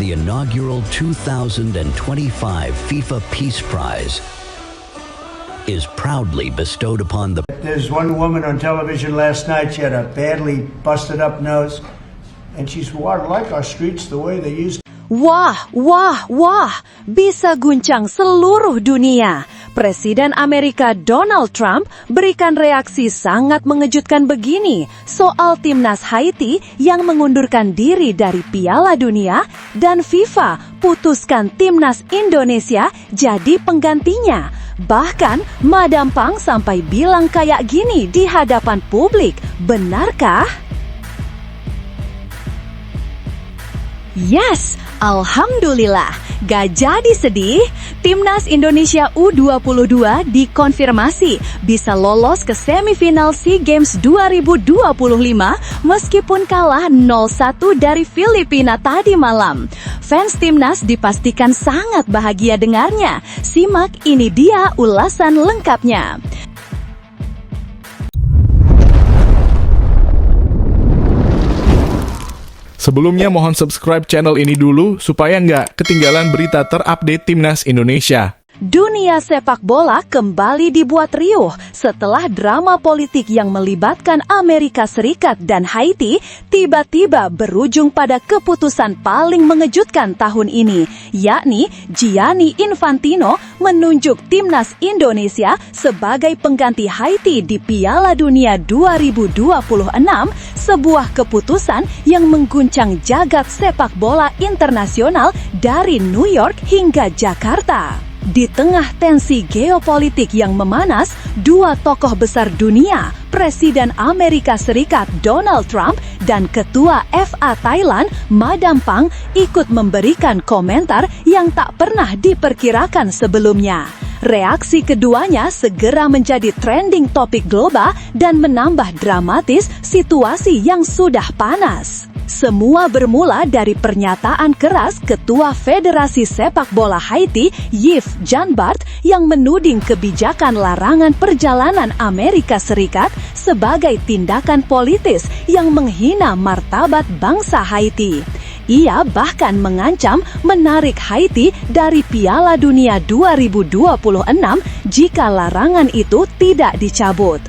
the inaugural 2025 FIFA Peace Prize is proudly bestowed upon the... There's one woman on television last night, she had a badly busted up nose, and she's like our streets the way they used. Wah, bisa guncang seluruh dunia. Presiden Amerika Donald Trump berikan reaksi sangat mengejutkan begini soal timnas Haiti yang mengundurkan diri dari Piala Dunia dan FIFA putuskan timnas Indonesia jadi penggantinya. Bahkan Madam Pang sampai bilang kayak gini di hadapan publik, benarkah? Yes, alhamdulillah, gak jadi sedih. Timnas Indonesia U22 dikonfirmasi bisa lolos ke semifinal SEA Games 2025 meskipun kalah 0-1 dari Filipina tadi malam. Fans timnas dipastikan sangat bahagia dengarnya. Simak, ini dia ulasan lengkapnya. Sebelumnya mohon subscribe channel ini dulu supaya nggak ketinggalan berita terupdate Timnas Indonesia. Dunia sepak bola kembali dibuat riuh setelah drama politik yang melibatkan Amerika Serikat dan Haiti tiba-tiba berujung pada keputusan paling mengejutkan tahun ini, yakni Gianni Infantino menunjuk timnas Indonesia sebagai pengganti Haiti di Piala Dunia 2026, sebuah keputusan yang mengguncang jagat sepak bola internasional dari New York hingga Jakarta. Di tengah tensi geopolitik yang memanas, dua tokoh besar dunia, Presiden Amerika Serikat Donald Trump dan Ketua FA Thailand Madam Pang ikut memberikan komentar yang tak pernah diperkirakan sebelumnya. Reaksi keduanya segera menjadi trending topik global dan menambah dramatis situasi yang sudah panas. Semua bermula dari pernyataan keras Ketua Federasi Sepak Bola Haiti, Yves Jean-Bart, yang menuding kebijakan larangan perjalanan Amerika Serikat sebagai tindakan politis yang menghina martabat bangsa Haiti. Ia bahkan mengancam menarik Haiti dari Piala Dunia 2026 jika larangan itu tidak dicabut.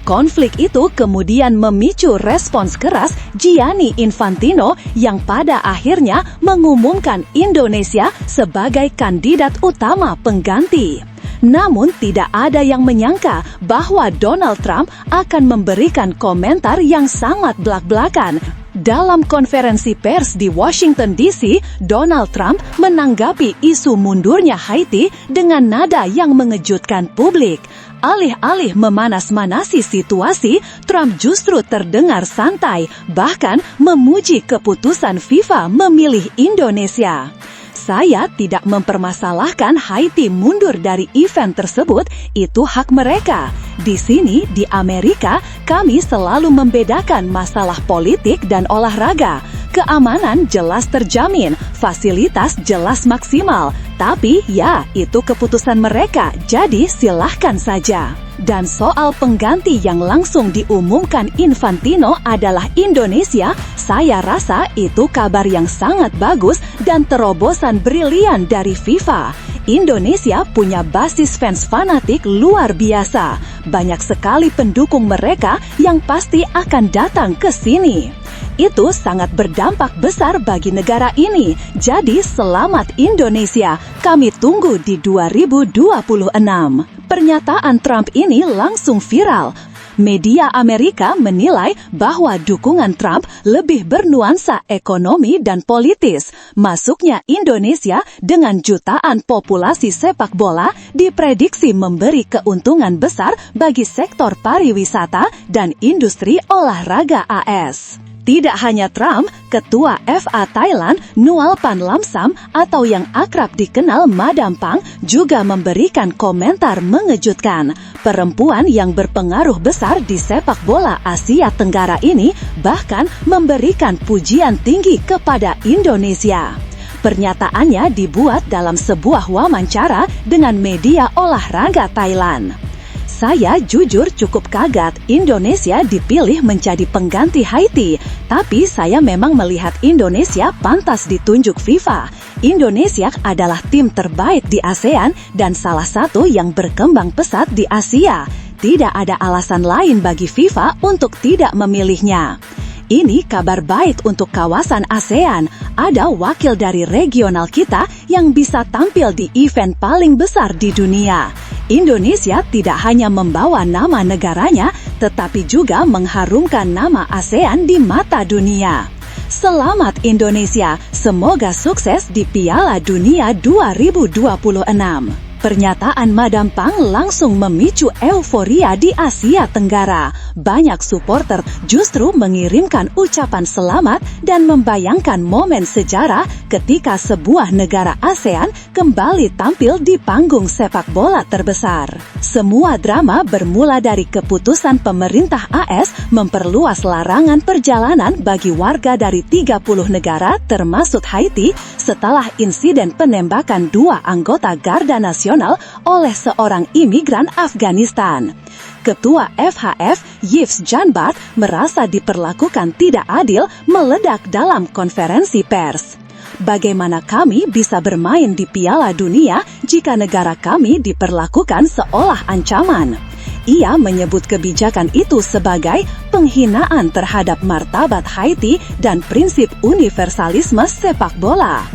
Konflik itu kemudian memicu respons keras Gianni Infantino yang pada akhirnya mengumumkan Indonesia sebagai kandidat utama pengganti. Namun tidak ada yang menyangka bahwa Donald Trump akan memberikan komentar yang sangat belak-belakan. Dalam konferensi pers di Washington DC, Donald Trump menanggapi isu mundurnya Haiti dengan nada yang mengejutkan publik. Alih-alih memanas-manasi situasi, Trump justru terdengar santai, bahkan memuji keputusan FIFA memilih Indonesia. Saya tidak mempermasalahkan Haiti mundur dari event tersebut, itu hak mereka. Di sini, di Amerika, kami selalu membedakan masalah politik dan olahraga. Keamanan jelas terjamin, fasilitas jelas maksimal. Tapi ya, itu keputusan mereka, jadi silahkan saja. Dan soal pengganti yang langsung diumumkan Infantino adalah Indonesia, saya rasa itu kabar yang sangat bagus dan terobosan brilian dari FIFA. Indonesia punya basis fans fanatik luar biasa. Banyak sekali pendukung mereka yang pasti akan datang ke sini. Itu sangat berdampak besar bagi negara ini. Jadi selamat Indonesia, kami tunggu di 2026. Pernyataan Trump ini langsung viral. Media Amerika menilai bahwa dukungan Trump lebih bernuansa ekonomi dan politis. Masuknya Indonesia dengan jutaan populasi sepak bola diprediksi memberi keuntungan besar bagi sektor pariwisata dan industri olahraga AS. Tidak hanya Trump, Ketua FA Thailand Nual Pan Lamsam atau yang akrab dikenal Madam Pang juga memberikan komentar mengejutkan. Perempuan yang berpengaruh besar di sepak bola Asia Tenggara ini bahkan memberikan pujian tinggi kepada Indonesia. Pernyataannya dibuat dalam sebuah wawancara dengan media olahraga Thailand. Saya jujur cukup kaget Indonesia dipilih menjadi pengganti Haiti, tapi saya memang melihat Indonesia pantas ditunjuk FIFA. Indonesia adalah tim terbaik di ASEAN dan salah satu yang berkembang pesat di Asia. Tidak ada alasan lain bagi FIFA untuk tidak memilihnya. Ini kabar baik untuk kawasan ASEAN. Ada wakil dari regional kita yang bisa tampil di event paling besar di dunia. Indonesia tidak hanya membawa nama negaranya, tetapi juga mengharumkan nama ASEAN di mata dunia. Selamat Indonesia, semoga sukses di Piala Dunia 2026. Pernyataan Madam Pang langsung memicu euforia di Asia Tenggara. Banyak supporter justru mengirimkan ucapan selamat dan membayangkan momen sejarah ketika sebuah negara ASEAN kembali tampil di panggung sepak bola terbesar. Semua drama bermula dari keputusan pemerintah AS memperluas larangan perjalanan bagi warga dari 30 negara termasuk Haiti setelah insiden penembakan 2 anggota Garda Nasional oleh seorang imigran Afghanistan. Ketua FHF, Yves Janbart, merasa diperlakukan tidak adil meledak dalam konferensi pers. Bagaimana kami bisa bermain di Piala Dunia jika negara kami diperlakukan seolah ancaman? Ia menyebut kebijakan itu sebagai penghinaan terhadap martabat Haiti dan prinsip universalisme sepak bola.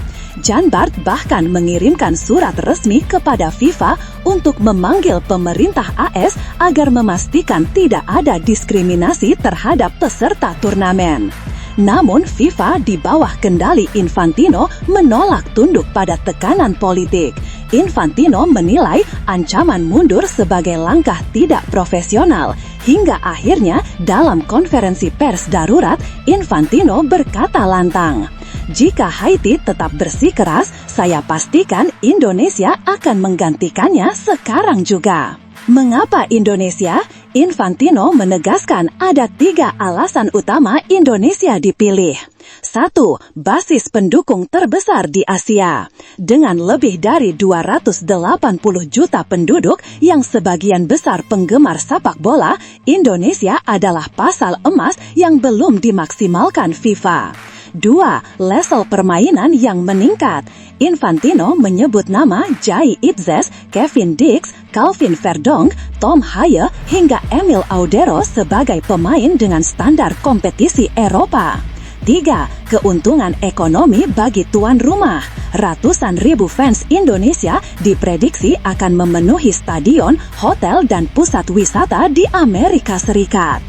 Janbart bahkan mengirimkan surat resmi kepada FIFA untuk memanggil pemerintah AS agar memastikan tidak ada diskriminasi terhadap peserta turnamen. Namun FIFA di bawah kendali Infantino menolak tunduk pada tekanan politik. Infantino menilai ancaman mundur sebagai langkah tidak profesional. Hingga akhirnya dalam konferensi pers darurat, Infantino berkata lantang, "Jika Haiti tetap bersikeras, saya pastikan Indonesia akan menggantikannya sekarang juga." Mengapa Indonesia? Infantino menegaskan ada 3 alasan utama Indonesia dipilih. 1. Basis pendukung terbesar di Asia. Dengan lebih dari 280 juta penduduk yang sebagian besar penggemar sepak bola, Indonesia adalah pasal emas yang belum dimaksimalkan FIFA. 2. Level permainan yang meningkat. Infantino menyebut nama Jai Itzes, Kevin Dix, Calvin Verdonk, Tom Haye, hingga Emil Audero sebagai pemain dengan standar kompetisi Eropa. 3. Keuntungan ekonomi bagi tuan rumah. Ratusan ribu fans Indonesia diprediksi akan memenuhi stadion, hotel, dan pusat wisata di Amerika Serikat.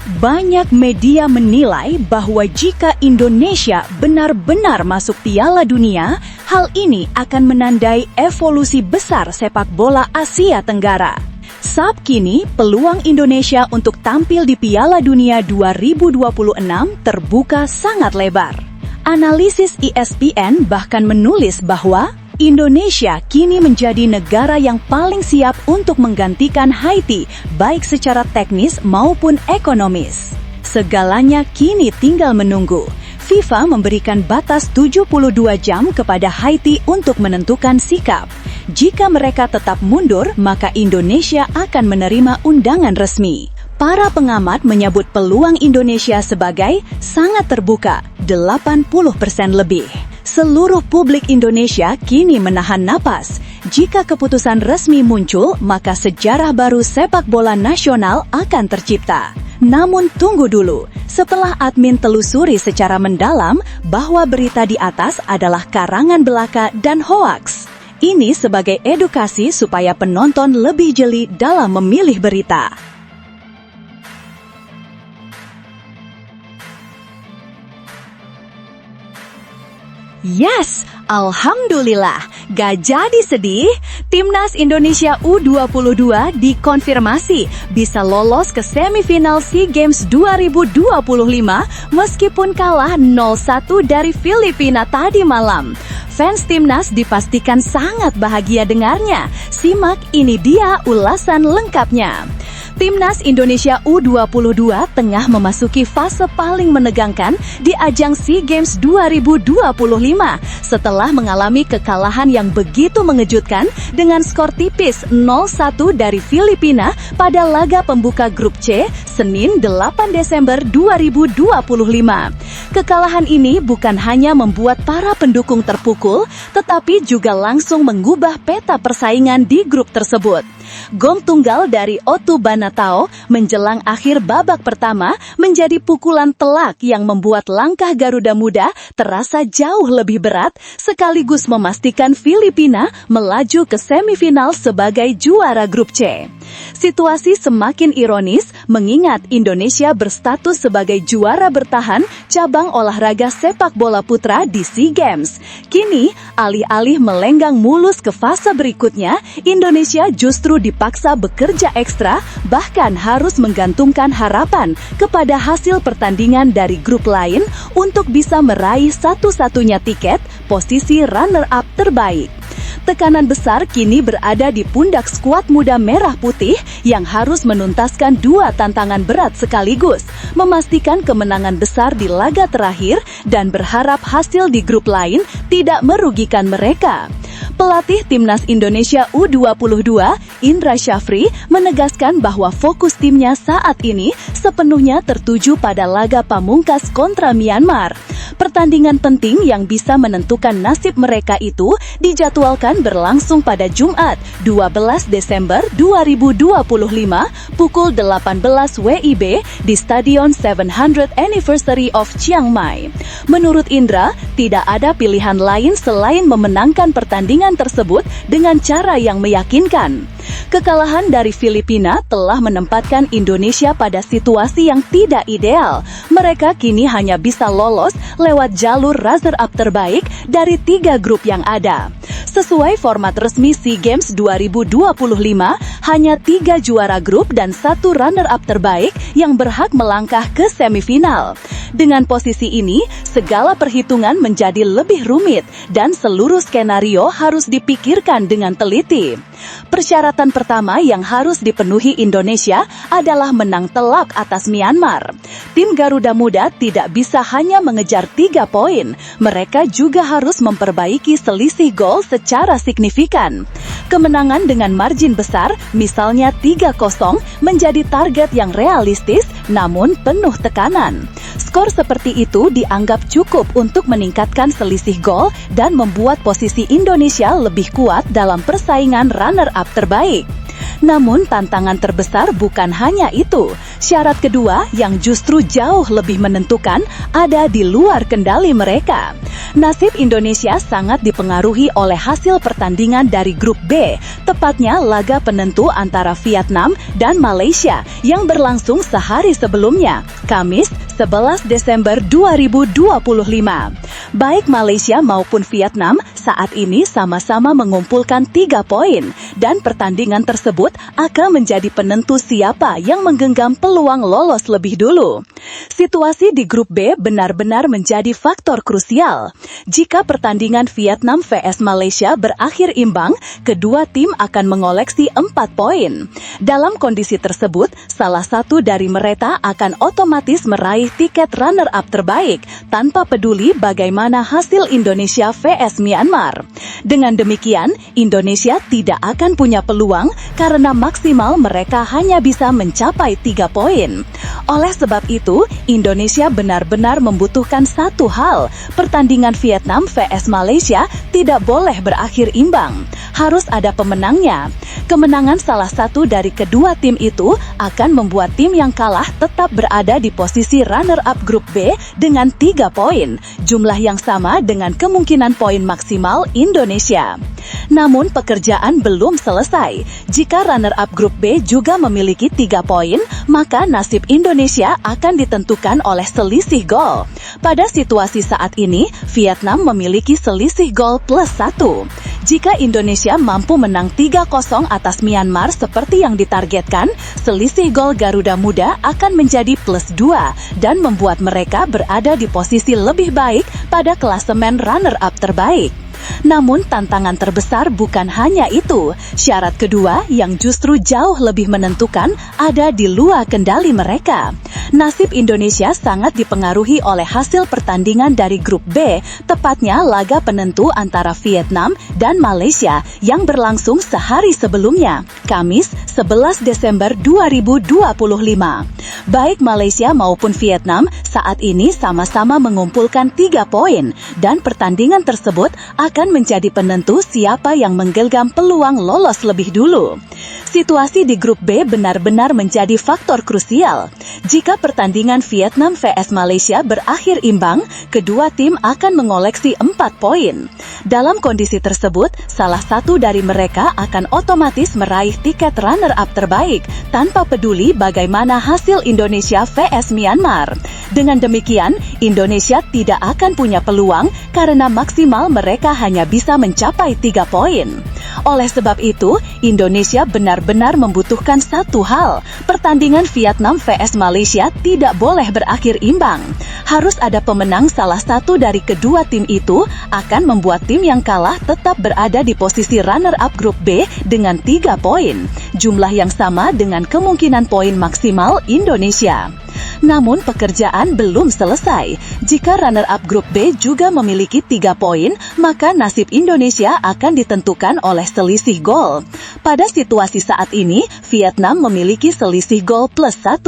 Banyak media menilai bahwa jika Indonesia benar-benar masuk Piala Dunia, hal ini akan menandai evolusi besar sepak bola Asia Tenggara. Saat kini, peluang Indonesia untuk tampil di Piala Dunia 2026 terbuka sangat lebar. Analisis ESPN bahkan menulis bahwa Indonesia kini menjadi negara yang paling siap untuk menggantikan Haiti, baik secara teknis maupun ekonomis. Segalanya kini tinggal menunggu. FIFA memberikan batas 72 jam kepada Haiti untuk menentukan sikap. Jika mereka tetap mundur, maka Indonesia akan menerima undangan resmi. Para pengamat menyebut peluang Indonesia sebagai sangat terbuka, 80% lebih. Seluruh publik Indonesia kini menahan napas. Jika keputusan resmi muncul, maka sejarah baru sepak bola nasional akan tercipta. Namun tunggu dulu, setelah admin telusuri secara mendalam bahwa berita di atas adalah karangan belaka dan hoaks. Ini sebagai edukasi supaya penonton lebih jeli dalam memilih berita. Yes, alhamdulillah, gak jadi sedih. Timnas Indonesia U22 dikonfirmasi bisa lolos ke semifinal SEA Games 2025 meskipun kalah 0-1 dari Filipina tadi malam. Fans Timnas dipastikan sangat bahagia dengarnya. Simak, ini dia ulasan lengkapnya. Timnas Indonesia U22 tengah memasuki fase paling menegangkan di ajang SEA Games 2025 setelah mengalami kekalahan yang begitu mengejutkan dengan skor tipis 0-1 dari Filipina pada laga pembuka grup C Senin 8 Desember 2025. Kekalahan ini bukan hanya membuat para pendukung terpukul, tetapi juga langsung mengubah peta persaingan di grup tersebut. Gol tunggal dari Otu Banatao menjelang akhir babak pertama menjadi pukulan telak yang membuat langkah Garuda Muda terasa jauh lebih berat, sekaligus memastikan Filipina melaju ke semifinal sebagai juara grup C. Situasi semakin ironis mengingat Indonesia berstatus sebagai juara bertahan cabang olahraga sepak bola putra di SEA Games. Kini, alih-alih melenggang mulus ke fase berikutnya, Indonesia justru dipaksa bekerja ekstra, bahkan harus menggantungkan harapan kepada hasil pertandingan dari grup lain untuk bisa meraih satu-satunya tiket posisi runner-up terbaik. Tekanan besar kini berada di pundak skuad muda merah putih yang harus menuntaskan dua tantangan berat sekaligus, memastikan kemenangan besar di laga terakhir dan berharap hasil di grup lain tidak merugikan mereka. Pelatih Timnas Indonesia U22, Indra Syafri, menegaskan bahwa fokus timnya saat ini sepenuhnya tertuju pada laga pamungkas kontra Myanmar. Pertandingan penting yang bisa menentukan nasib mereka itu dijadwalkan berlangsung pada Jumat, 12 Desember 2025 pukul 18 WIB di Stadion 700th Anniversary of Chiang Mai. Menurut Indra, tidak ada pilihan lain selain memenangkan pertandingan tersebut dengan cara yang meyakinkan. Kekalahan dari Filipina telah menempatkan Indonesia pada situasi yang tidak ideal. Mereka kini hanya bisa lolos lewat jalur runner-up terbaik dari 3 grup yang ada. Sesuai format resmi SEA Games 2025, hanya 3 juara grup dan 1 runner-up terbaik yang berhak melangkah ke semifinal. Dengan posisi ini, segala perhitungan menjadi lebih rumit dan seluruh skenario harus dipikirkan dengan teliti. Persyaratan pertama yang harus dipenuhi Indonesia adalah menang telak atas Myanmar. Tim Garuda Muda tidak bisa hanya mengejar 3 poin, mereka juga harus memperbaiki selisih gol secara signifikan. Kemenangan dengan margin besar, misalnya 3-0, menjadi target yang realistis namun penuh tekanan. Skor seperti itu dianggap cukup untuk meningkatkan selisih gol dan membuat posisi Indonesia lebih kuat dalam persaingan runner-up terbaik. Namun tantangan terbesar bukan hanya itu. Syarat kedua yang justru jauh lebih menentukan ada di luar kendali mereka. Nasib Indonesia sangat dipengaruhi oleh hasil pertandingan dari grup B, tepatnya laga penentu antara Vietnam dan Malaysia yang berlangsung sehari sebelumnya, Kamis 11 Desember 2025. Baik Malaysia maupun Vietnam saat ini sama-sama mengumpulkan 3 poin dan pertandingan tersebut akan menjadi penentu siapa yang menggenggam peluang lolos lebih dulu. Situasi di grup B benar-benar menjadi faktor krusial. Jika pertandingan Vietnam vs Malaysia berakhir imbang, kedua tim akan mengoleksi 4 poin. Dalam kondisi tersebut, salah satu dari mereka akan otomatis meraih tiket runner-up terbaik tanpa peduli bagaimana hasil Indonesia vs Myanmar. Dengan demikian, Indonesia tidak akan punya peluang karena maksimal mereka hanya bisa mencapai 3 poin. Oleh sebab itu, Indonesia benar-benar membutuhkan satu hal. Pertandingan Vietnam vs Malaysia tidak boleh berakhir imbang. Harus ada pemenangnya. Kemenangan salah satu dari kedua tim itu akan membuat tim yang kalah tetap berada di posisi runner-up grup B dengan 3 poin, jumlah yang sama dengan kemungkinan poin maksimal Indonesia. Namun pekerjaan belum selesai. Jika runner-up grup B juga memiliki 3 poin, maka nasib Indonesia akan ditentukan oleh selisih gol. Pada situasi saat ini, Vietnam memiliki selisih gol +1. Jika Indonesia mampu menang 3-0 atas Myanmar seperti yang ditargetkan, selisih gol Garuda Muda akan menjadi +2 dan membuat mereka berada di posisi lebih baik pada klasemen runner-up terbaik. Namun tantangan terbesar bukan hanya itu. Syarat kedua yang justru jauh lebih menentukan ada di luar kendali mereka. Nasib Indonesia sangat dipengaruhi oleh hasil pertandingan dari grup B, tepatnya laga penentu antara Vietnam dan Malaysia yang berlangsung sehari sebelumnya, Kamis 11 Desember 2025. Baik Malaysia maupun Vietnam saat ini sama-sama mengumpulkan 3 poin dan pertandingan tersebut akan menjadi penentu siapa yang menggenggam peluang lolos lebih dulu. Situasi di grup B benar-benar menjadi faktor krusial. Jika pertandingan Vietnam vs Malaysia berakhir imbang, kedua tim akan mengoleksi 4 poin. Dalam kondisi tersebut, salah satu dari mereka akan otomatis meraih tiket runner-up terbaik tanpa peduli bagaimana hasil Indonesia vs Myanmar. Dengan demikian, Indonesia tidak akan punya peluang karena maksimal mereka hanya bisa mencapai 3 poin. Oleh sebab itu, Indonesia benar-benar membutuhkan satu hal. Pertandingan Vietnam vs Malaysia tidak boleh berakhir imbang. Harus ada pemenang salah satu dari kedua tim itu akan membuat tim yang kalah tetap berada di posisi runner-up grup B dengan 3 poin. Jumlah yang sama dengan kemungkinan poin maksimal Indonesia. Namun pekerjaan belum selesai. Jika runner-up grup B juga memiliki 3 poin, maka nasib Indonesia akan ditentukan oleh selisih gol. Pada situasi saat ini, Vietnam memiliki selisih gol +1.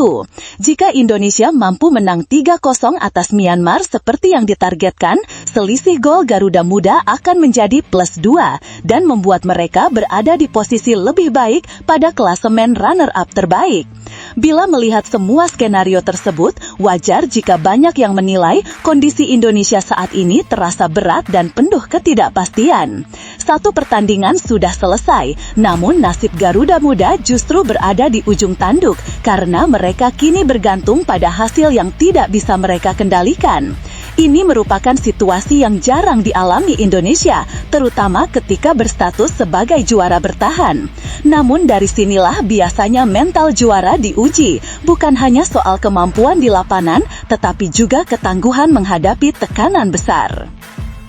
Jika Indonesia mampu menang 3-0 atas Myanmar seperti yang ditargetkan, selisih gol Garuda Muda akan menjadi +2 dan membuat mereka berada di posisi lebih baik pada klasemen runner-up terbaik. Bila melihat semua skenario tersebut, wajar jika banyak yang menilai kondisi Indonesia saat ini terasa berat dan penuh ketidakpastian. Satu pertandingan sudah selesai, namun nasib Garuda Muda justru berada di ujung tanduk karena mereka kini bergantung pada hasil yang tidak bisa mereka kendalikan. Ini merupakan situasi yang jarang dialami Indonesia, terutama ketika berstatus sebagai juara bertahan. Namun dari sinilah biasanya mental juara diuji, bukan hanya soal kemampuan di lapangan, tetapi juga ketangguhan menghadapi tekanan besar.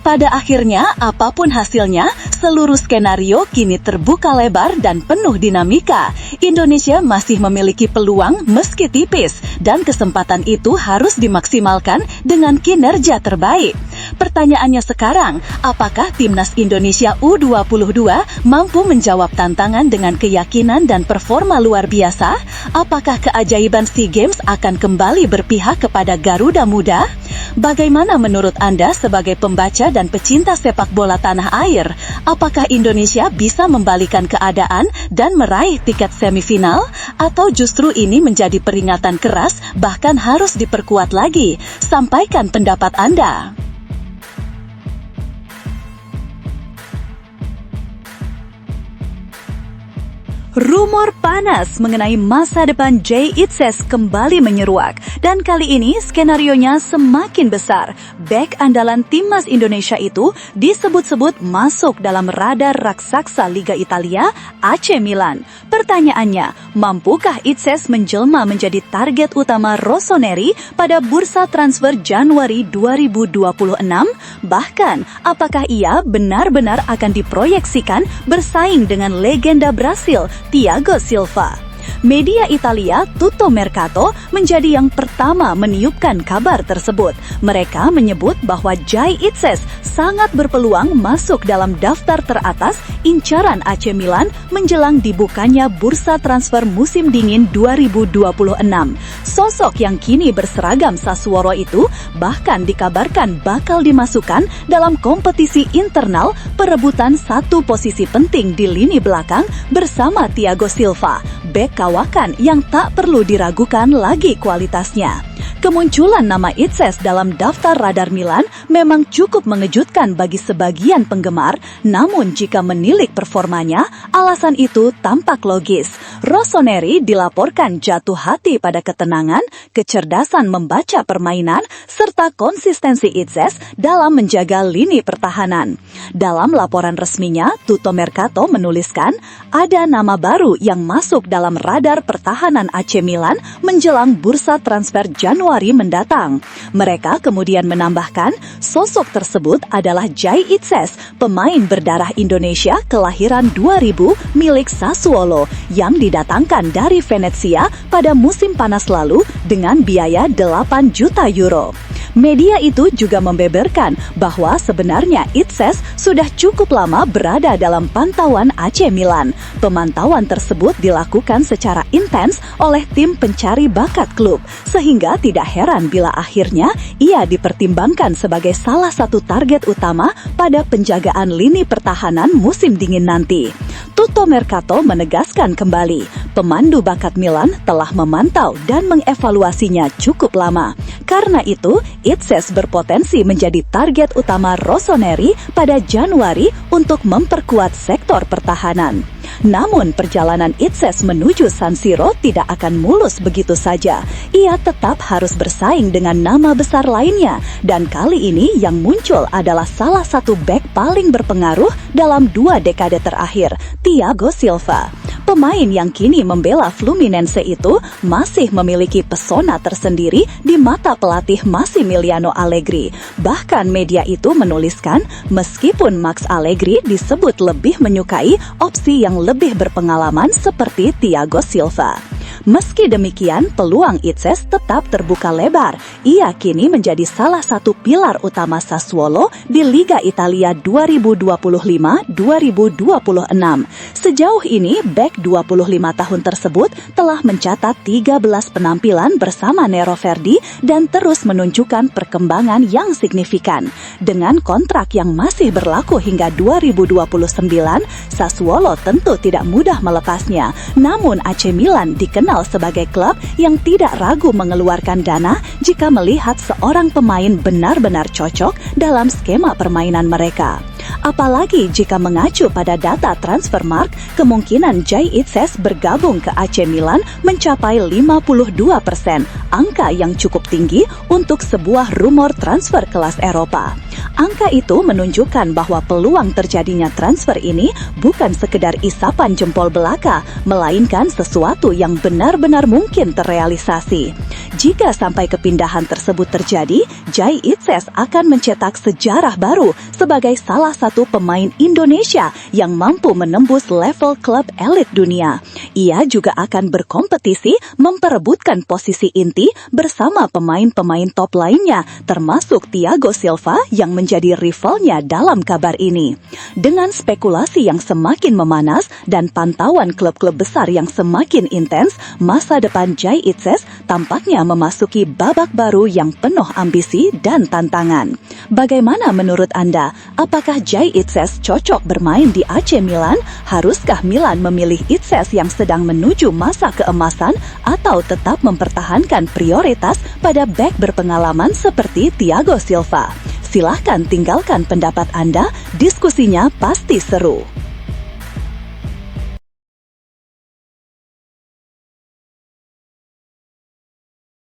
Pada akhirnya, apapun hasilnya, seluruh skenario kini terbuka lebar dan penuh dinamika. Indonesia masih memiliki peluang meski tipis, dan kesempatan itu harus dimaksimalkan dengan kinerja terbaik. Pertanyaannya sekarang, apakah Timnas Indonesia U22 mampu menjawab tantangan dengan keyakinan dan performa luar biasa? Apakah keajaiban SEA Games akan kembali berpihak kepada Garuda Muda? Bagaimana menurut Anda sebagai pembaca dan pecinta sepak bola tanah air? Apakah Indonesia bisa membalikan keadaan dan meraih tiket semifinal? Atau justru ini menjadi peringatan keras, bahkan harus diperkuat lagi? Sampaikan pendapat Anda. Rumor panas mengenai masa depan Jay Itzes kembali menyeruak. Dan kali ini skenarionya semakin besar. Bek andalan Timnas Indonesia itu disebut-sebut masuk dalam radar raksasa Liga Italia, AC Milan. Pertanyaannya, mampukah Itzes menjelma menjadi target utama Rossoneri pada bursa transfer Januari 2026? Bahkan, apakah ia benar-benar akan diproyeksikan bersaing dengan legenda Brasil, Thiago Silva? Media Italia Tutto Mercato menjadi yang pertama meniupkan kabar tersebut. Mereka menyebut bahwa Jay Itzes sangat berpeluang masuk dalam daftar teratas incaran AC Milan menjelang dibukanya bursa transfer musim dingin 2026. Sosok yang kini berseragam Sassuolo itu bahkan dikabarkan bakal dimasukkan dalam kompetisi internal perebutan satu posisi penting di lini belakang bersama Thiago Silva, bek kawakan yang tak perlu diragukan lagi kualitasnya. Kemunculan nama Itzes dalam daftar radar Milan memang cukup mengejutkan bagi sebagian penggemar, namun jika menilik performanya, alasan itu tampak logis. Rossoneri dilaporkan jatuh hati pada ketenangan, kecerdasan membaca permainan, serta konsistensi Itzes dalam menjaga lini pertahanan. Dalam laporan resminya, Tutto Mercato menuliskan, ada nama baru yang masuk dalam radar pertahanan AC Milan menjelang bursa transfer Januari Januari mendatang. Mereka kemudian menambahkan, sosok tersebut adalah Jai Itzes, pemain berdarah Indonesia kelahiran 2000 milik Sassuolo yang didatangkan dari Venezia pada musim panas lalu dengan biaya 8 juta euro. Media itu juga membeberkan bahwa sebenarnya Itzes sudah cukup lama berada dalam pantauan AC Milan. Pemantauan tersebut dilakukan secara intens oleh tim pencari bakat klub, sehingga tidak heran bila akhirnya ia dipertimbangkan sebagai salah satu target utama pada penjagaan lini pertahanan musim dingin nanti. Tutto Mercato menegaskan kembali, pemandu bakat Milan telah memantau dan mengevaluasinya cukup lama. Karena itu, Itzes berpotensi menjadi target utama Rossoneri pada Januari untuk memperkuat sektor pertahanan. Namun perjalanan Itzes menuju San Siro tidak akan mulus begitu saja. Ia tetap harus bersaing dengan nama besar lainnya, dan kali ini yang muncul adalah salah satu bek paling berpengaruh dalam 2 dekade terakhir, Thiago Silva. Pemain yang kini membela Fluminense itu masih memiliki pesona tersendiri di mata pelatih Massimiliano Allegri. Bahkan media itu menuliskan, meskipun Max Allegri disebut lebih menyukai opsi yang lebih berpengalaman seperti Thiago Silva. Meski demikian, peluang Itzes tetap terbuka lebar. Ia kini menjadi salah satu pilar utama Sassuolo di Liga Italia 2025-2026. Sejauh ini, bek 25 tahun tersebut telah mencatat 13 penampilan bersama Nero Verdi dan terus menunjukkan perkembangan yang signifikan. Dengan kontrak yang masih berlaku hingga 2029, Sassuolo tentu tidak mudah melepasnya. Namun AC Milan dikenal sebagai klub yang tidak ragu mengeluarkan dana jika melihat seorang pemain benar-benar cocok dalam skema permainan mereka. Apalagi jika mengacu pada data Transfermarkt, kemungkinan Jai Itzes bergabung ke AC Milan mencapai 52%, angka yang cukup tinggi untuk sebuah rumor transfer kelas Eropa. Angka itu menunjukkan bahwa peluang terjadinya transfer ini bukan sekedar isapan jempol belaka, melainkan sesuatu yang benar-benar mungkin terrealisasi. Jika sampai kepindahan tersebut terjadi, Jai Itzes akan mencetak sejarah baru sebagai salah satu pemain Indonesia yang mampu menembus level klub elit dunia. Ia juga akan berkompetisi memperebutkan posisi inti bersama pemain-pemain top lainnya, termasuk Thiago Silva yang menjadi rivalnya dalam kabar ini. Dengan spekulasi yang semakin memanas dan pantauan klub-klub besar yang semakin intens, masa depan Jai Itzes tampaknya memasuki babak baru yang penuh ambisi dan tantangan. Bagaimana menurut Anda? Apakah Jai Itzes cocok bermain di AC Milan? Haruskah Milan memilih Itzes yang sedang menuju masa keemasan atau tetap mempertahankan prioritas pada bek berpengalaman seperti Thiago Silva? Silahkan tinggalkan pendapat Anda, diskusinya pasti seru.